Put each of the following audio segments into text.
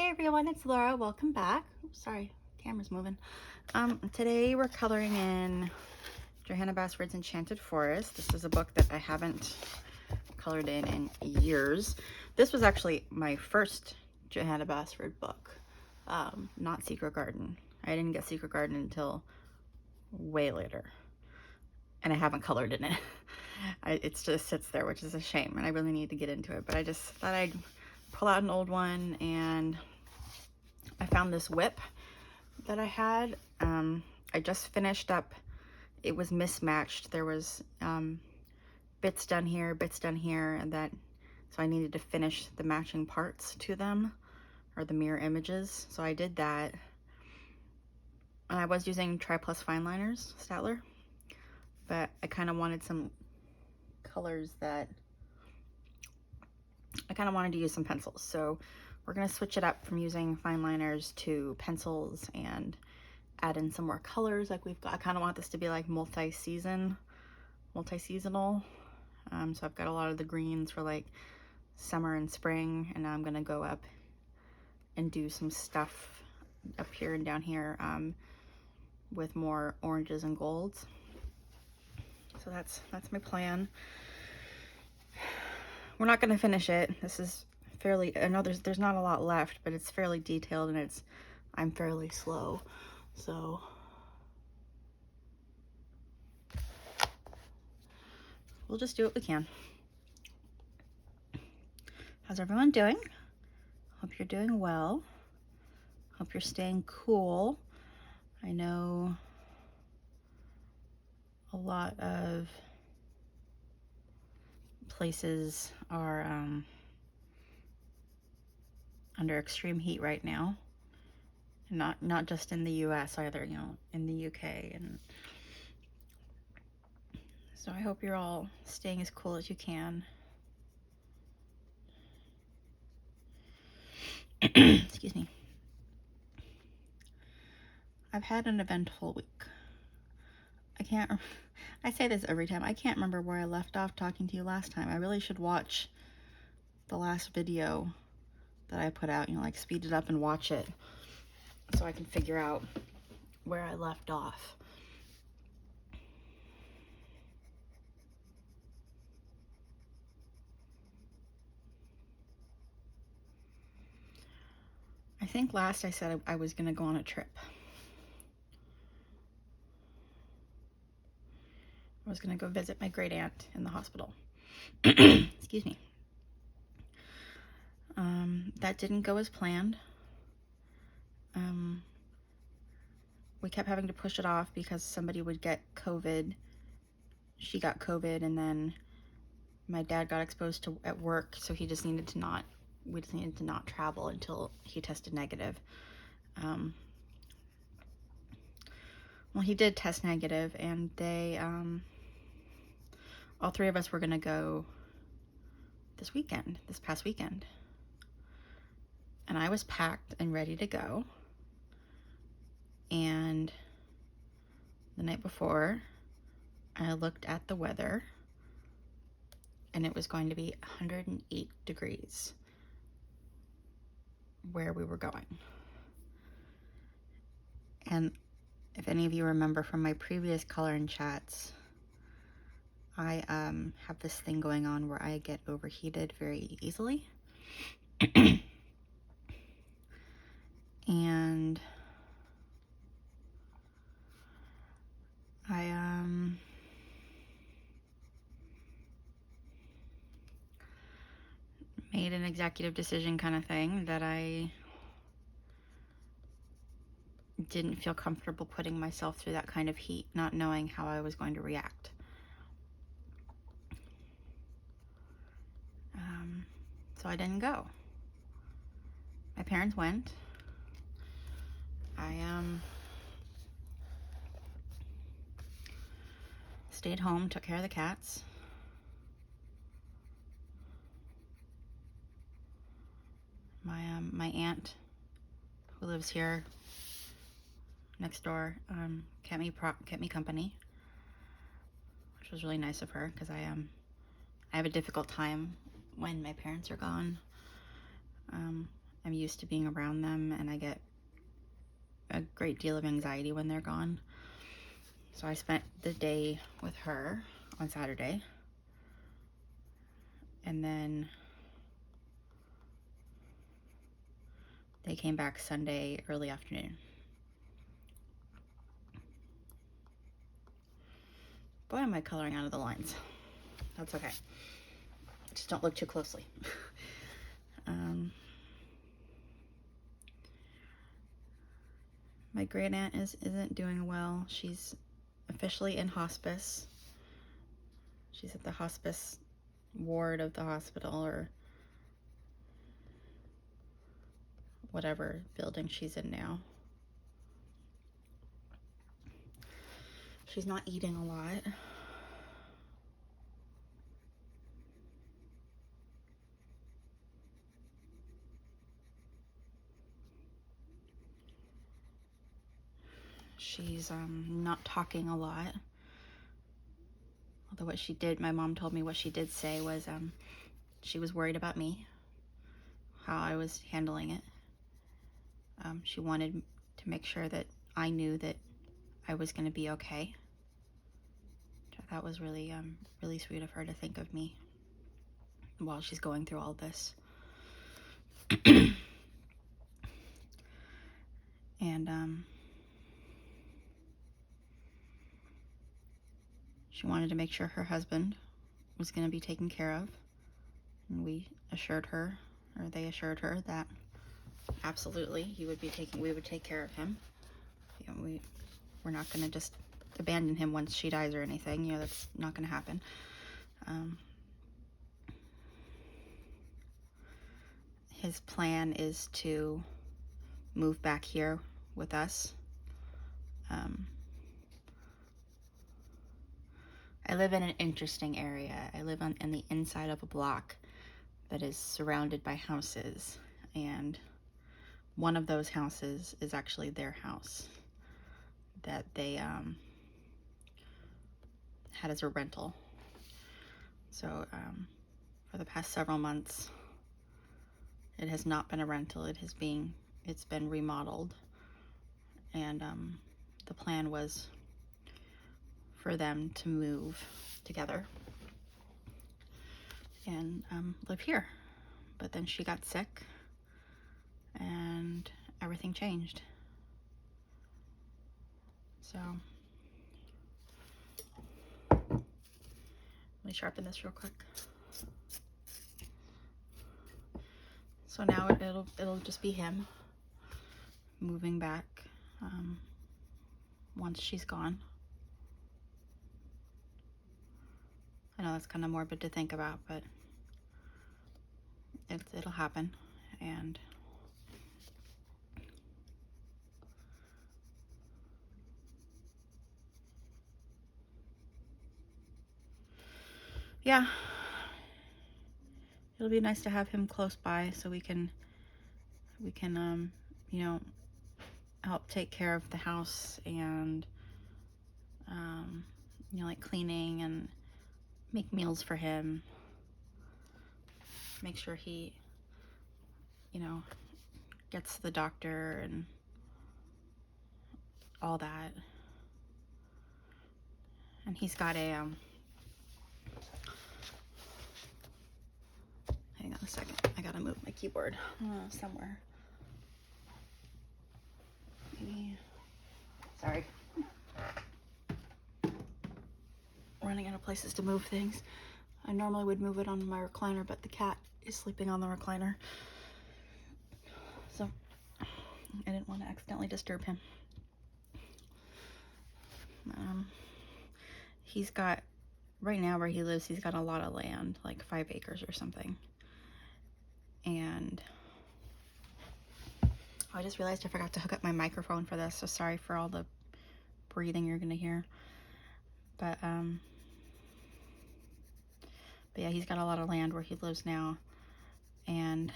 Hey everyone, it's Laura. Welcome back. Oops, sorry, camera's moving. Today we're coloring in Johanna Basford's Enchanted Forest. This is a book that I haven't colored in years. This was actually my first Johanna Basford book, not Secret Garden. I didn't get Secret Garden until way later, and I haven't colored in it. It just sits there, which is a shame, and I really need to get into it, but I just thought I'd pull out an old one, and I found this whip that I had. I just finished up. It was mismatched. There was bits done here, and so I needed to finish the matching parts to them, or the mirror images. So I did that. And I was using Tri Plus fine liners, Statler, but I kind of wanted some colors that I kind of wanted to use some pencils. So we're going to switch it up from using fine liners to pencils and add in some more colors. Like we've got, I kind of want this to be like multi-seasonal. So I've got a lot of the greens for like summer and spring, and now I'm gonna go up and do some stuff up here and down here with more oranges and golds. So that's my plan. We're not gonna finish it. This is fairly, I know there's not a lot left, but it's fairly detailed, and I'm fairly slow. So we'll just do what we can. How's everyone doing? Hope you're doing well. Hope you're staying cool. I know a lot of places are under extreme heat right now. Not just in the US either, you know, in the UK. And so I hope you're all staying as cool as you can. Excuse me. I've had an eventful week. I say this every time. I can't remember where I left off talking to you last time. I really should watch the last video that I put out, you know, like speed it up and watch it so I can figure out where I left off. I think last I said I was going to go on a trip. I was going to go visit my great aunt in the hospital. Excuse me. That didn't go as planned. We kept having to push it off because somebody would get COVID. She got COVID, and then my dad got exposed to at work, so we just needed to not travel until he tested negative. Well, he did test negative, and they, all three of us were gonna go this past weekend. And I was packed and ready to go. And the night before, I looked at the weather, and it was going to be 108 degrees where we were going. And if any of you remember from my previous coloring chats, I have this thing going on where I get overheated very easily. And I made an executive decision kind of thing that I didn't feel comfortable putting myself through that kind of heat, not knowing how I was going to react. So I didn't go. My parents went. I stayed home, took care of the cats. My aunt, who lives here next door, kept me company, which was really nice of her, because I have a difficult time when my parents are gone. I'm used to being around them, and I get a great deal of anxiety when they're gone. So I spent the day with her on Saturday, and then they came back Sunday early afternoon. Boy, am I coloring out of the lines. That's okay. Just don't look too closely. My great aunt isn't doing well. She's officially in hospice. She's at the hospice ward of the hospital, or whatever building she's in now. She's not eating a lot. She's not talking a lot. Although what she did, my mom told me what she did say was she was worried about me, how I was handling it. She wanted to make sure that I knew that I was going to be okay. Which I thought was really, really sweet of her to think of me while she's going through all this. And she wanted to make sure her husband was going to be taken care of. And we assured her, or they assured her, that absolutely we would take care of him. You know, we're not going to just abandon him once she dies or anything. You know, that's not going to happen. His plan is to move back here with us. I live in an interesting area. I live in the inside of a block that is surrounded by houses, and one of those houses is actually their house that they had as a rental. So for the past several months, it has not been a rental. It's been remodeled, and the plan was for them to move together and live here. But then she got sick, and everything changed. So let me sharpen this real quick. So now it'll just be him moving back once she's gone. I know that's kind of morbid to think about, but it'll happen. And yeah, it'll be nice to have him close by so we can you know, help take care of the house and you know, like cleaning and make meals for him, make sure he, you know, gets to the doctor and all that. And he's got a hang on a second, I gotta move my keyboard somewhere. Maybe. Sorry, running out of places to move things. I normally would move it on my recliner, but the cat is sleeping on the recliner, so I didn't want to accidentally disturb him. He's got, right now where he lives, he's got a lot of land, like 5 acres or something. And I just realized I forgot to hook up my microphone for this, so sorry for all the breathing you're gonna hear. But yeah, he's got a lot of land where he lives now, and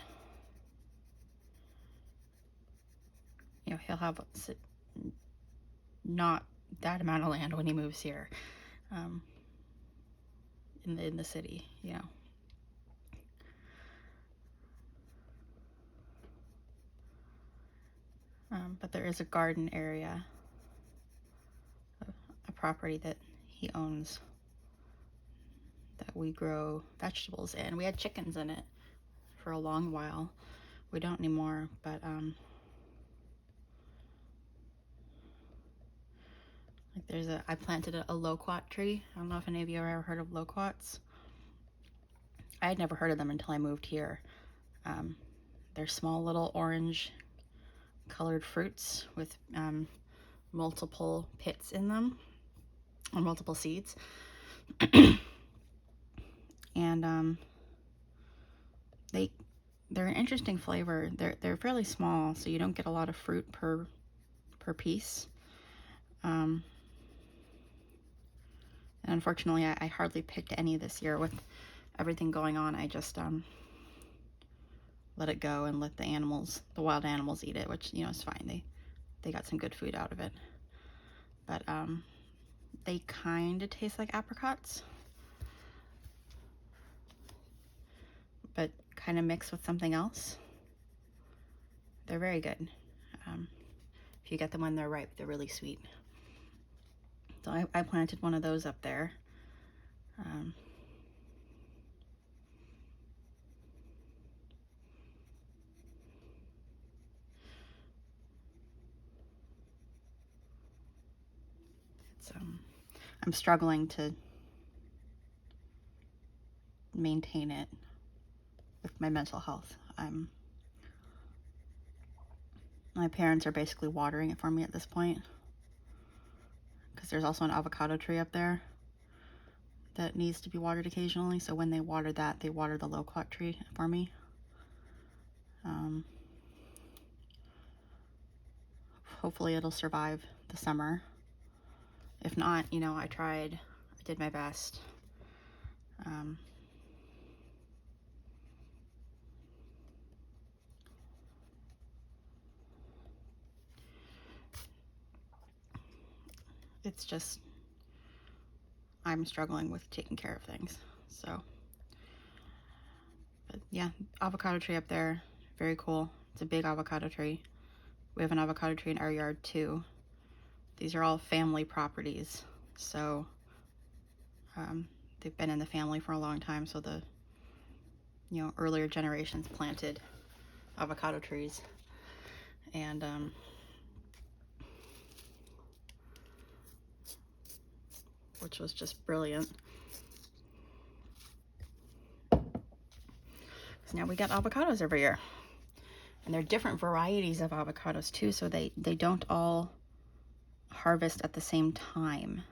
you know, he'll have not that amount of land when he moves here, in the city, you know. But there is a garden area, a property that he owns, that we grow vegetables in. We had chickens in it for a long while. We don't anymore, but like I planted a loquat tree. I don't know if any of you have ever heard of loquats. I had never heard of them until I moved here. They're small little orange colored fruits with multiple pits in them, or multiple seeds. And they're an interesting flavor. They're fairly small, so you don't get a lot of fruit per piece. And unfortunately, I hardly picked any this year with everything going on. I just let it go and let the wild animals eat it, which, you know, is fine. They got some good food out of it. But they kind of taste like apricots, but kind of mixed with something else. They're very good. If you get them when they're ripe, they're really sweet. So I planted one of those up there. I'm struggling to maintain it with my mental health. My parents are basically watering it for me at this point, because there's also an avocado tree up there that needs to be watered occasionally. So when they water that, they water the loquat tree for me. Hopefully it'll survive the summer. If not, you know, I did my best. It's just, I'm struggling with taking care of things. So, but yeah, avocado tree up there, very cool. It's a big avocado tree. We have an avocado tree in our yard too. These are all family properties, so they've been in the family for a long time. So the, you know, earlier generations planted avocado trees, and which was just brilliant. So now we got avocados every year, and they're different varieties of avocados too, so they don't all harvest at the same time.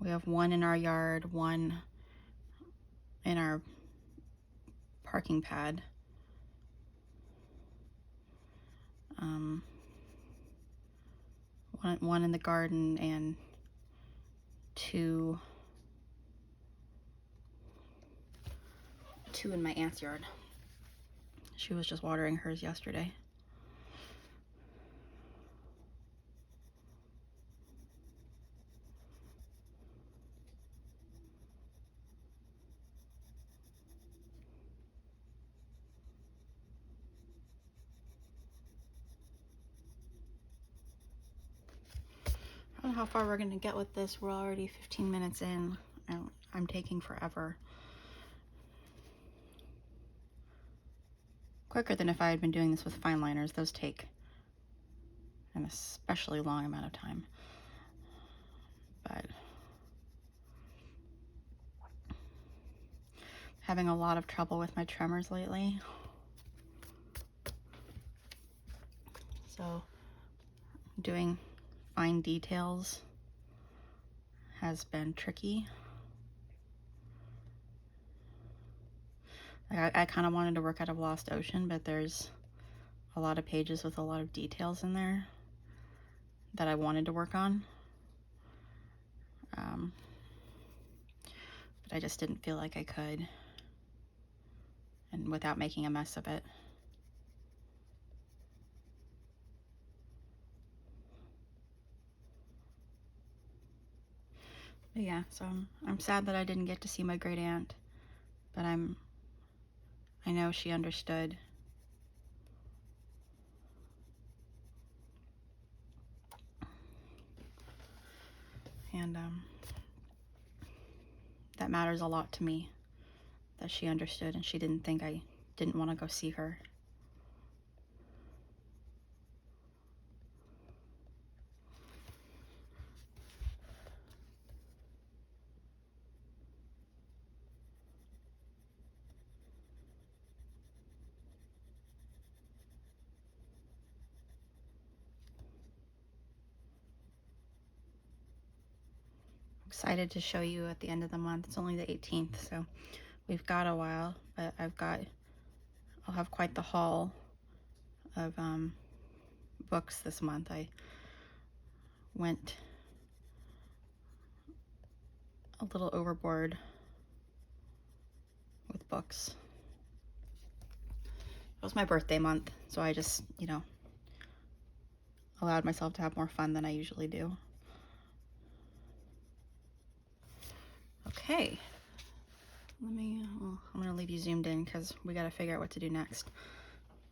We have one in our yard, one in our parking pad. One in the garden, and two in my aunt's yard. She was just watering hers yesterday. I don't know how far we're gonna get with this. We're already 15 minutes in, and I'm taking forever. Quicker than if I had been doing this with fine liners. Those take an especially long amount of time. But having a lot of trouble with my tremors lately. So doing fine details has been tricky. Like I kind of wanted to work out of Lost Ocean, but there's a lot of pages with a lot of details in there that I wanted to work on. But I just didn't feel like I could, and without making a mess of it. But yeah, so I'm sad that I didn't get to see my great aunt, but I know she understood And that matters a lot to me, that she understood and she didn't think I didn't want to go see her. Excited to show you at the end of the month. It's only the 18th, so we've got a while, but I'll have quite the haul of books this month. I went a little overboard with books. It was my birthday month, so I just, allowed myself to have more fun than I usually do. Okay. I'm gonna leave you zoomed in because we gotta figure out what to do next.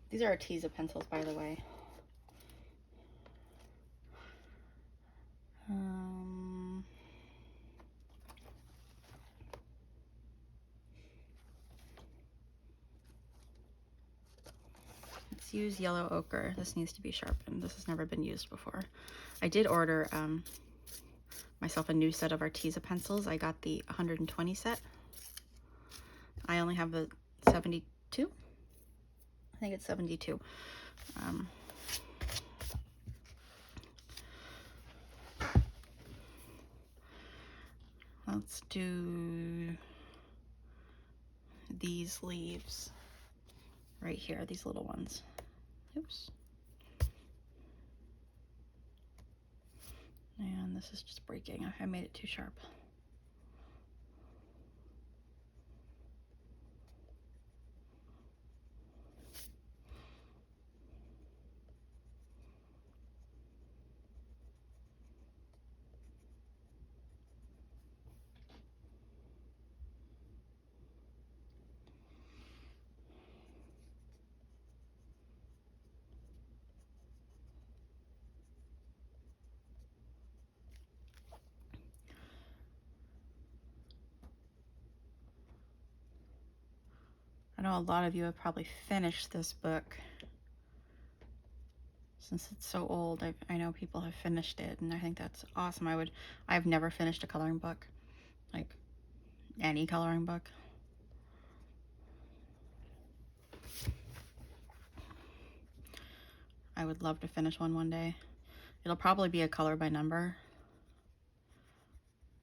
These are Arteza pencils, by the way. Let's use yellow ochre. This needs to be sharpened. This has never been used before. I did order myself a new set of Arteza pencils. I got the 120 set. I only have the 72. I think it's 72. Let's do these leaves right here, these little ones. Oops. And this is just breaking. I made it too sharp. I know a lot of you have probably finished this book. Since it's so old, I know people have finished it, and I think that's awesome. I've never finished a coloring book, like any coloring book. I would love to finish one day. It'll probably be a color by number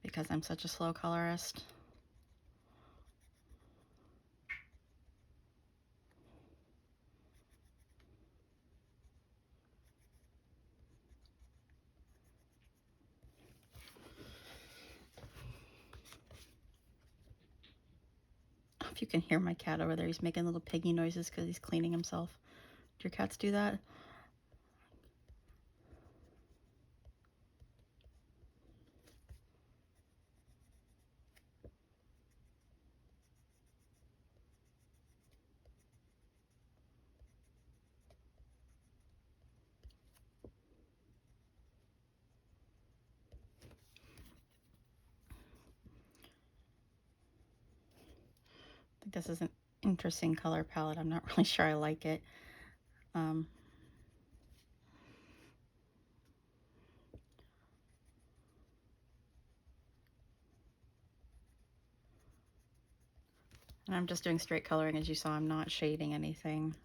because I'm such a slow colorist. If you can hear my cat over there, he's making little piggy noises because he's cleaning himself. Do your cats do that? I think this is an interesting color palette. I'm not really sure I like it. And I'm just doing straight coloring, as you saw. I'm not shading anything.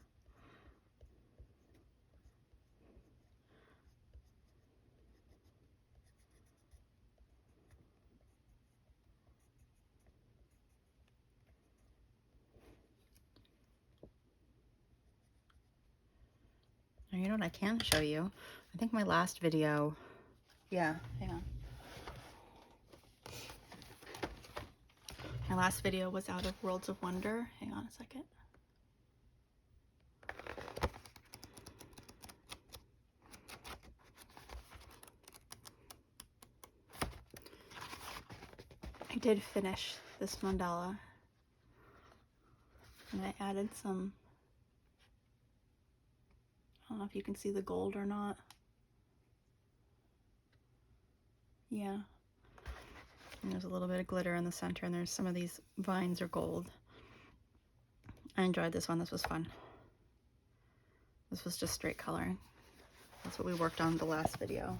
Now, you know what I can show you? I think my last video, yeah, hang on. My last video was out of Worlds of Wonder. Hang on a second. I did finish this mandala, and I added some, I don't know if you can see the gold or not. Yeah. And there's a little bit of glitter in the center, and there's some of these vines are gold. I enjoyed this one. This was fun. This was just straight coloring. That's what we worked on the last video.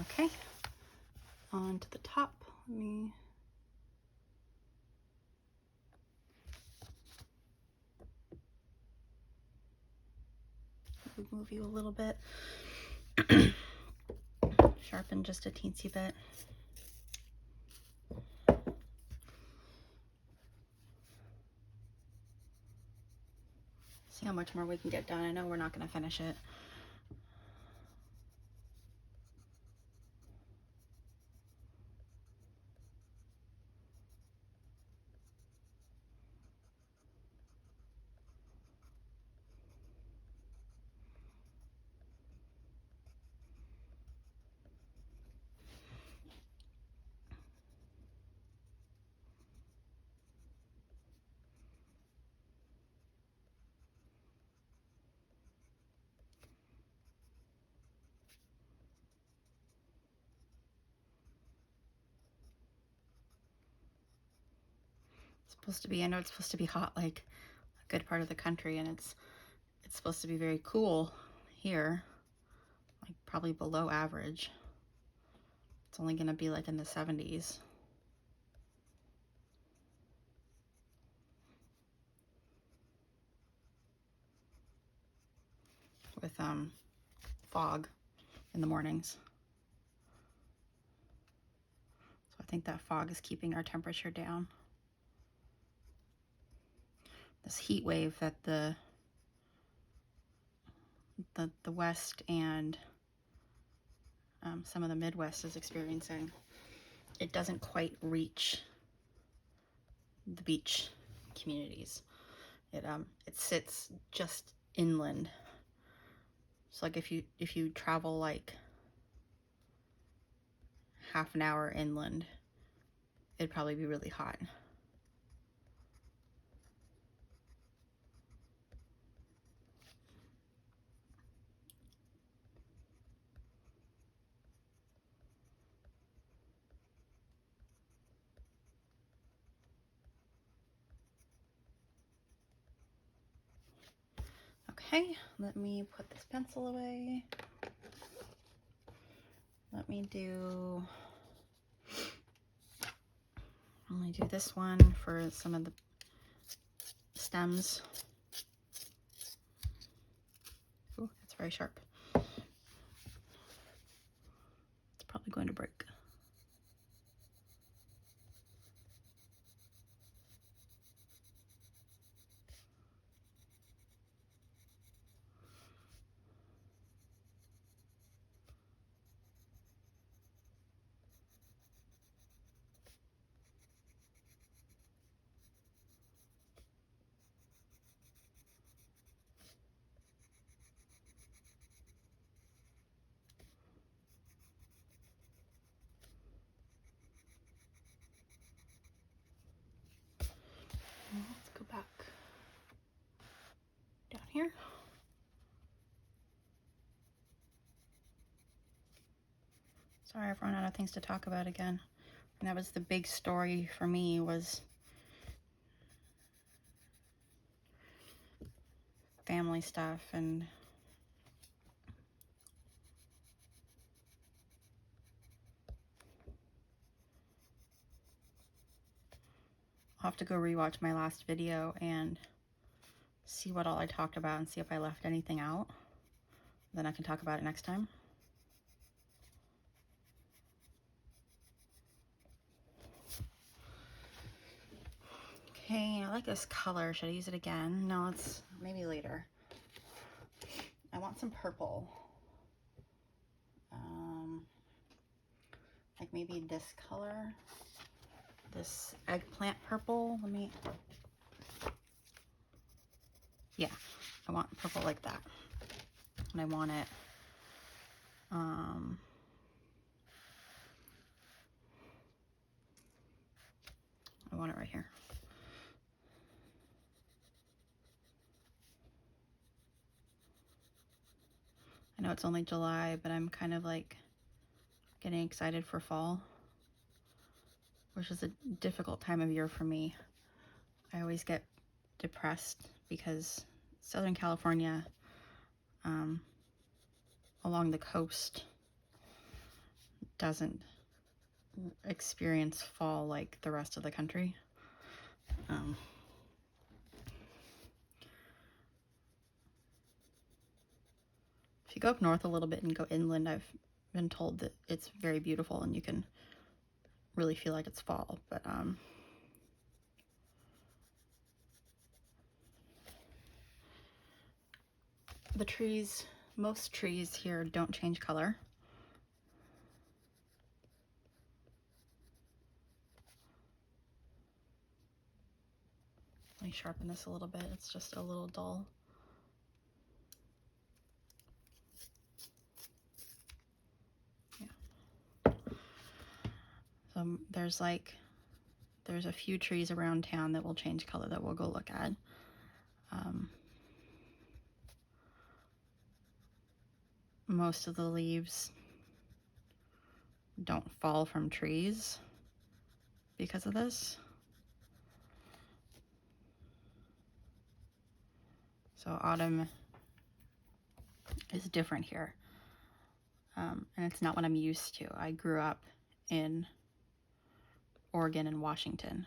Okay, on to the top. Let me move you a little bit. Sharpen just a teensy bit. See how much more we can get done. I know we're not going to finish it. It's supposed to be, I know it's supposed to be hot like a good part of the country, and it's supposed to be very cool here, like probably below average. It's only going to be like in the 70s. With fog in the mornings. So I think that fog is keeping our temperature down. This heat wave that the West and some of the Midwest is experiencing, it doesn't quite reach the beach communities. It sits just inland. So like if you travel like half an hour inland, it'd probably be really hot. Okay, let me put this pencil away. Let me only do this one for some of the stems. Ooh, that's very sharp. It's probably going to break. Let's go back down here. Sorry, I've run out of things to talk about again. And that was the big story for me, was family stuff, and I'll have to go rewatch my last video and see what all I talked about and see if I left anything out. Then I can talk about it next time. Okay, I like this color. Should I use it again? No, it's maybe later. I want some purple. Like maybe this color. this eggplant purple. Yeah, I want purple like that. And I want it, I want it right here. I know it's only July, but I'm kind of like getting excited for fall, which is a difficult time of year for me. I always get depressed because Southern California, along the coast, doesn't experience fall like the rest of the country. If you go up north a little bit and go inland, I've been told that it's very beautiful and you can really feel like it's fall, but the trees, most trees here don't change color. Let me sharpen this a little bit, it's just a little dull. Yeah. So there's a few trees around town that will change color that we'll go look at. Most of the leaves don't fall from trees because of this. So autumn is different here. And it's not what I'm used to. I grew up in Oregon and Washington,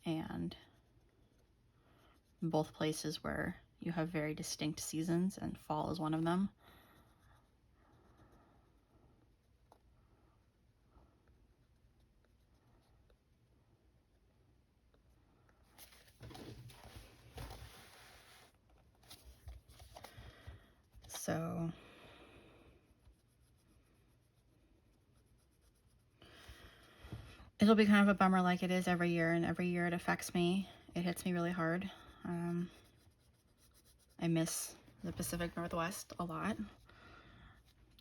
and both places where you have very distinct seasons, and fall is one of them. So it'll be kind of a bummer like it is every year, and every year it affects me. It hits me really hard. I miss the Pacific Northwest a lot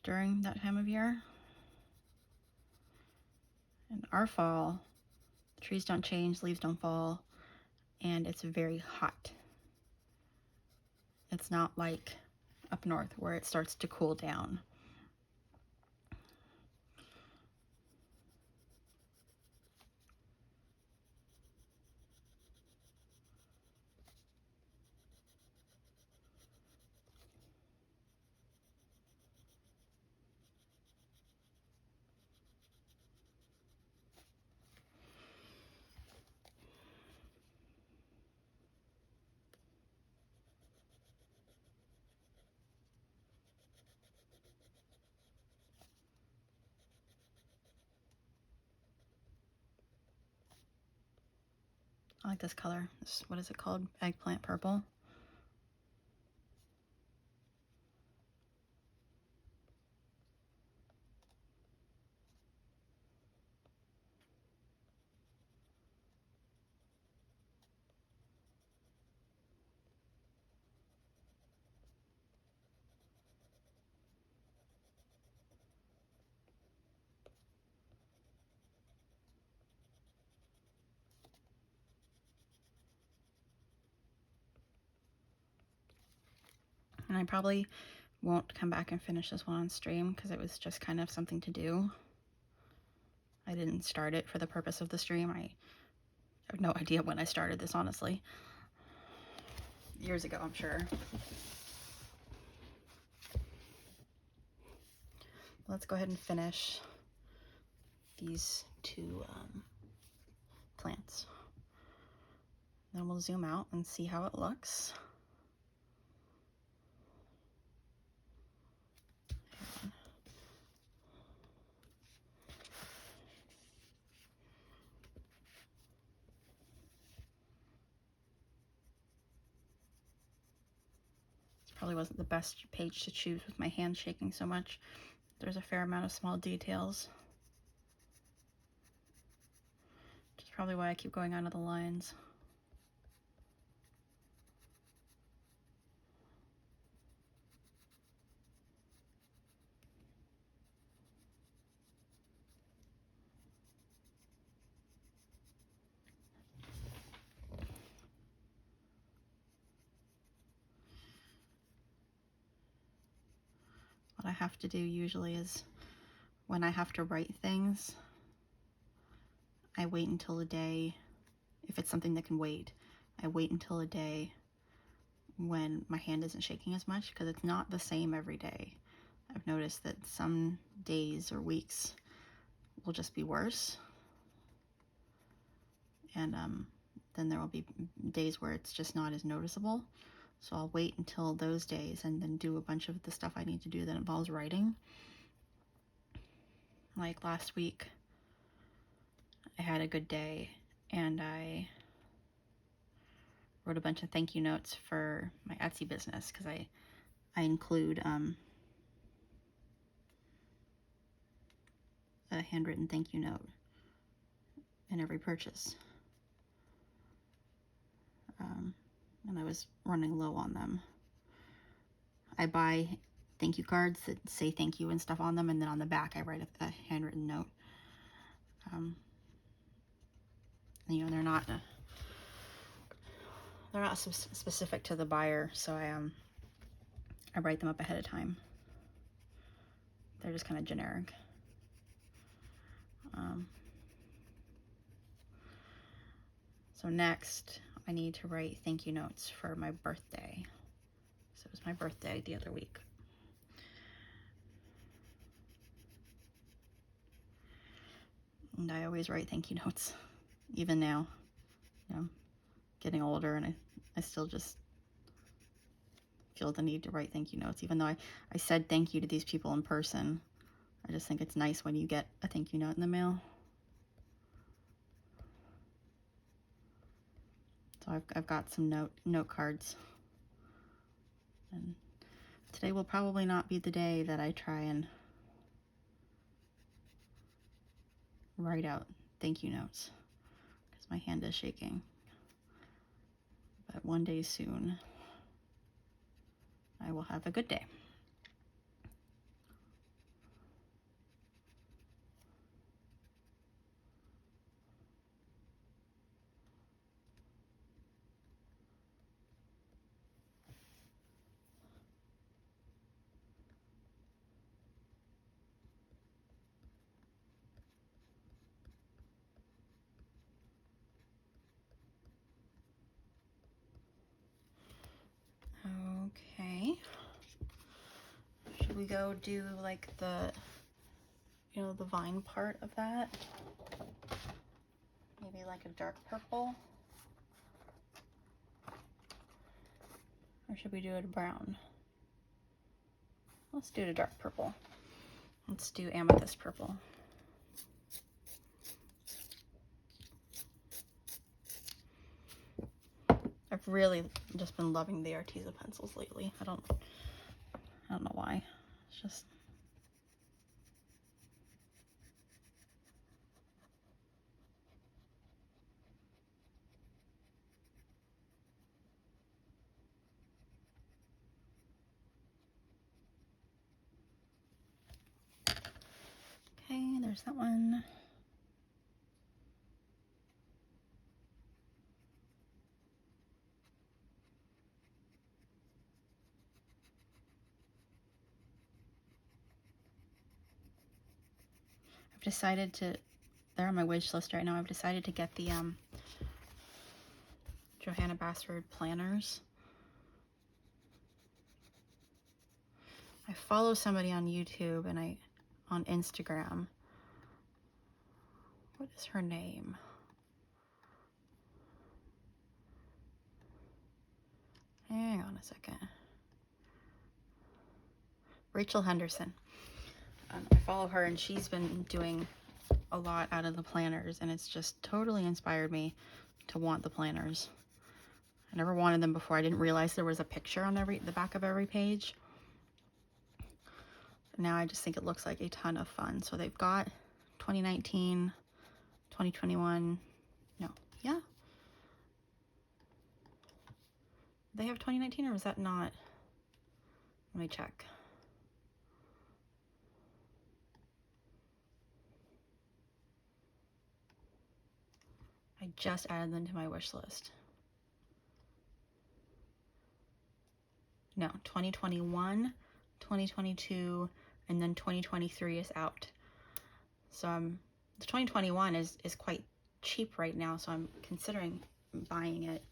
during that time of year. In our fall, the trees don't change, leaves don't fall, and it's very hot. It's not like up north where it starts to cool down. I like this color. What is it called? Eggplant purple. And I probably won't come back and finish this one on stream because it was just kind of something to do. I didn't start it for the purpose of the stream. I have no idea when I started this, honestly. Years ago, I'm sure. Let's go ahead and finish these two plants. Then we'll zoom out and see how it looks. Probably wasn't the best page to choose with my hand shaking so much. There's a fair amount of small details. probably why I keep going out of the lines. What I have to do usually is when I have to write things, I wait until a day. If it's something that can wait, I wait until a day when my hand isn't shaking as much, because it's not the same every day. I've noticed that some days or weeks will just be worse, and then there will be days where it's just not as noticeable. So I'll wait until those days and then do a bunch of the stuff I need to do that involves writing. Like last week, I had a good day and I wrote a bunch of thank you notes for my Etsy business, because I include a handwritten thank you note in every purchase. And I was running low on them. I buy thank you cards that say thank you and stuff on them, and then on the back I write a handwritten note. You know, they're not specific to the buyer, so I write them up ahead of time. They're just kind of generic. So next, I need to write thank you notes for my birthday. So it was my birthday the other week. And I always write thank you notes, even now. You know, getting older, and I still just feel the need to write thank you notes, even though I said thank you to these people in person. I just think it's nice when you get a thank you note in the mail. So I've got some note cards. And today will probably not be the day that I try and write out thank you notes, because my hand is shaking. But one day soon, I will have a good day. Okay. Should we go do like the, you know, the vine part of that? Maybe like a dark purple? Or should we do it brown? Let's do it a dark purple. Let's do amethyst purple. I've really just been loving the Arteza pencils lately. I don't know why. It's just okay, there's that one. I've decided to, they're on my wish list right now. I've decided to get the Johanna Basford planners. I follow somebody on YouTube and on Instagram. What is her name? Hang on a second. Rachel Henderson. I follow her, and she's been doing a lot out of the planners, and it's just totally inspired me to want the planners. I never wanted them before. I didn't realize there was a picture on the back of every page. Now I just think it looks like a ton of fun. So they've got 2019, 2021, Yeah. They have 2019, or was that not? Let me check. I just added them to my wish list. No, 2021, 2022, and then 2023 is out. So the 2021 is quite cheap right now, so I'm considering buying it.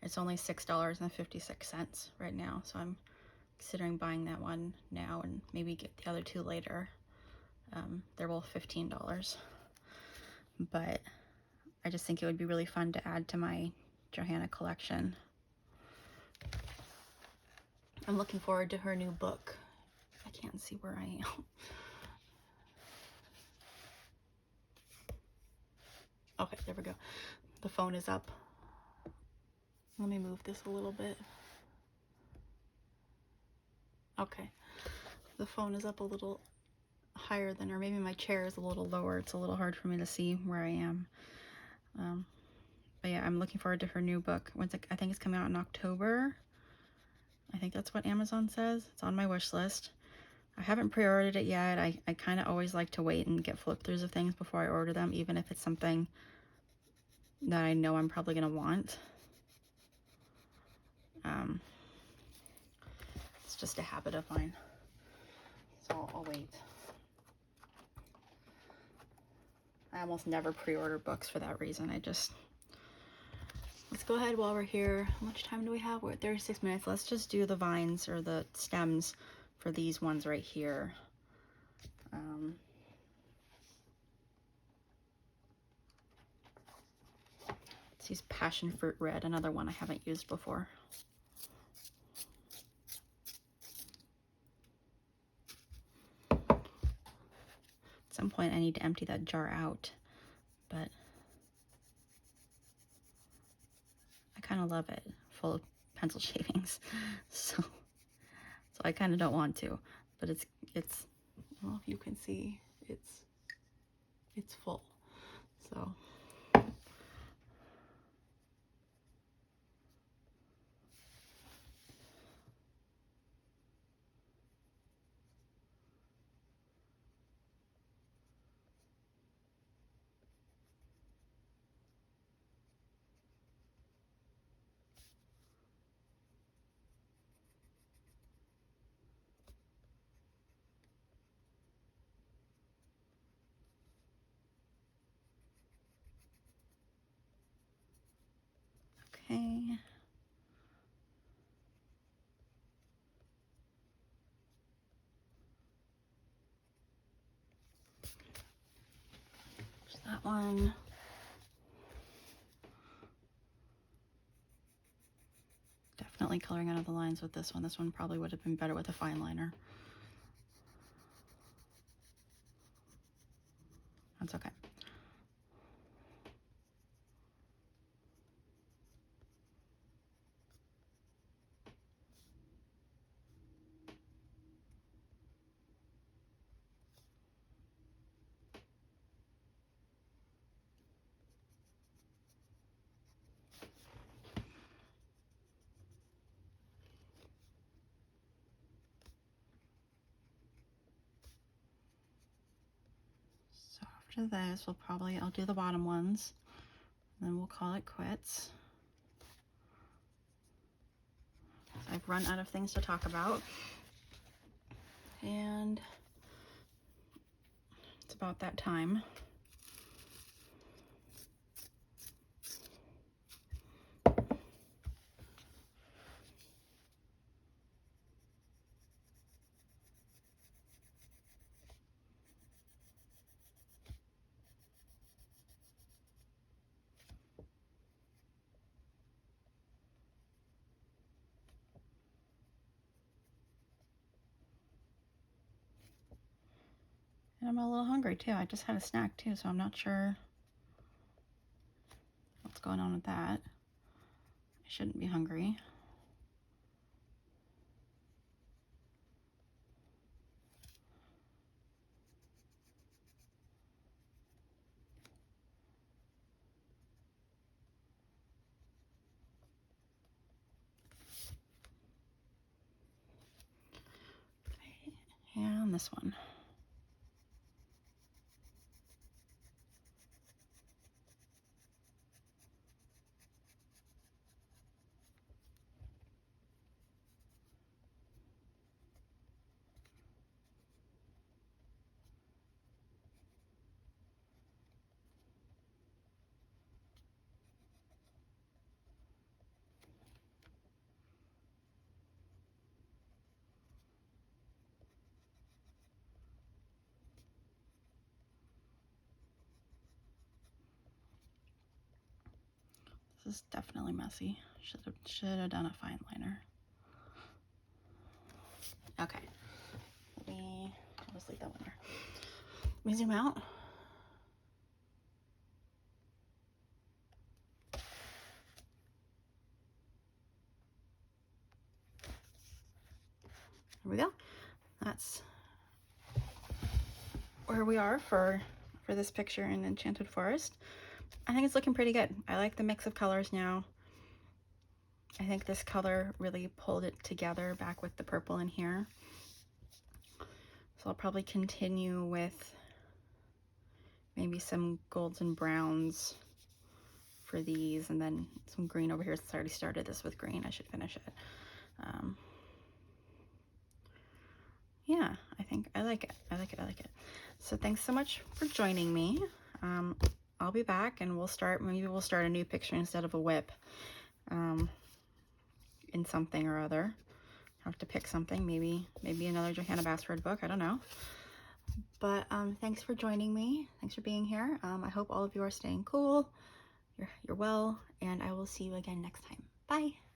It's only $6.56 right now, so I'm considering buying that one now and maybe get the other two later. They're both $15, but I just think it would be really fun to add to my Johanna collection. I'm looking forward to her new book. I can't see where I am. Okay, there we go. The phone is up. Let me move this a little bit. Okay, the phone is up a little higher than, or maybe my chair is a little lower. It's a little hard for me to see where I am. But yeah, I'm looking forward to her new book. I think it's coming out in October. I think that's what Amazon says. It's on my wish list. I haven't pre-ordered it yet. I kind of always like to wait and get flip-throughs of things before I order them, even if it's something that I know I'm probably going to want. It's just a habit of mine. So I'll wait. I almost never pre-order books for that reason. Let's go ahead while we're here. How much time do we have? We're at 36 minutes. Let's just do the vines or the stems for these ones right here. Let's use Passion Fruit Red, another one I haven't used before. At some point I need to empty that jar out, but I kind of love it, full of pencil shavings. So I kind of don't want to, but it's I don't know if you can see, it's full. So okay. There's that one. Definitely coloring out of the lines with this one. This one probably would have been better with a fine liner. That's okay. So after this, I'll do the bottom ones, and then we'll call it quits. I've run out of things to talk about, and it's about that time. And I'm a little hungry too. I just had a snack too, so I'm not sure what's going on with that. I shouldn't be hungry. And this one. This is definitely messy. Should have done a fine liner. Okay. I'll just leave that one there. Let me zoom out. There we go. That's where we are for this picture in Enchanted Forest. I think it's looking pretty good. I like the mix of colors now. I think this color really pulled it together back with the purple in here. So I'll probably continue with maybe some golds and browns for these, and then some green over here. Since I already started this with green, I should finish it. Yeah, I think I like it. I like it. I like it. So thanks so much for joining me. I'll be back, and maybe we'll start a new picture instead of a whip in something or other. I'll have to pick something, maybe another Johanna Basford book. I don't know. But thanks for joining me. Thanks for being here. I hope all of you are staying cool. You're well, and I will see you again next time. Bye.